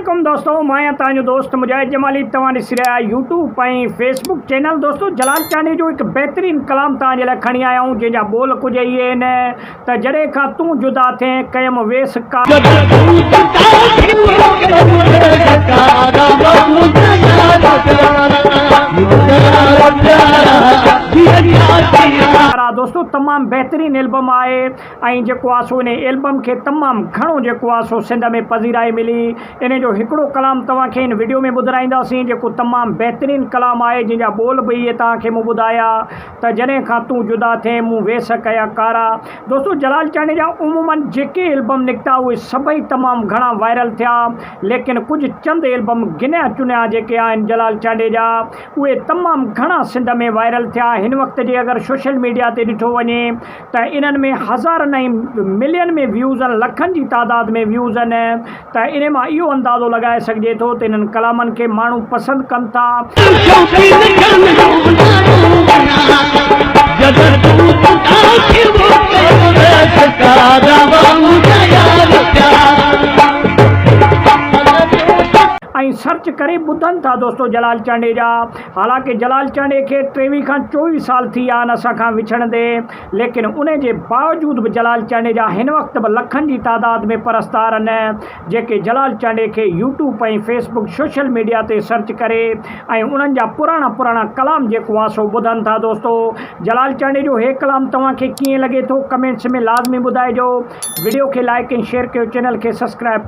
अस्सलामुअलैकुम दोस्तों, मैं तव्हांजो दोस्त मुजाहिद जमाली। तव्हां ॾिसी रहिया यूट्यूब ऐं फेसबुक चैनल। दोस्तों, जलाल चांडी जो हिकु बहितरीनु कलाम तव्हांजे लाइ खणी आया आहियूं, जंहिंजा ॿोल कुझु इहे आहिनि त जॾहिं खां तूं जुदा थिए कयमि वेस का दोस्तों तमामु बहितरीनु एल्बम आहे ऐं जेको आहे सो इन एल्बम खे तमामु घणो जेको आहे सो सिंध में पज़ीराई मिली। इन जो हिकिड़ो कलाम तव्हांखे इन वीडियो में ॿुधाईंदासीं, जेको तमामु बहितरीनु कलाम आहे, जंहिंजा ॿोल बि इहे तव्हांखे मूं ॿुधाया त जॾहिं खां तूं जुदा थिए मूं वेस कया कारा। दोस्तों, जलाल चांडी जा उमूमन जेके एल्बम निकिता उहे सभई तमामु घणा वायरल थिया, लेकिन कुझु चंद एल्बम गिनिया चुनिया जेके आहिनि जलाल चांडी जा उहे तमामु घणा सिंध में वायरल थिया। हिन वक़्त जे अगरि सोशल मीडिया ते ॾिठो वञे त इन्हनि में हज़ारनि ऐं मिलियन में व्यूज़ आहिनि, लखनि जी तादाद में व्यूज़ आहिनि। त इन मां इहो अंदाज़ो लॻाए सघिजे थो त इन्हनि कलामनि खे माण्हू पसंदि कनि था। ऐं सर्च करे ॿुधनि था दोस्तों जलाल चांडी जा। हालांकि जलाल चांडी खे 23 खां 24 साल थी विया आहिनि असां खां विछड़ंदे, लेकिन उन जे बावजूद बि जलाल चांडी जा हिन वक़्त बि लखनि जी तादाद में परस्तार आहिनि, जेके जलाल चांडी खे यूट्यूब ऐं फेसबुक सोशल मीडिया ते सर्च करे ऐं उन्हनि जा पुराणा कलाम जेको आहे सो ॿुधनि था। दोस्तों, जलाल चांडी जो हे कलाम तव्हांखे कीअं लॻे थो कमेंट्स में लाज़मी ॿुधाइजो। वीडियो खे लाइक ऐं शेयर कयो, चैनल खे सब्सक्राइब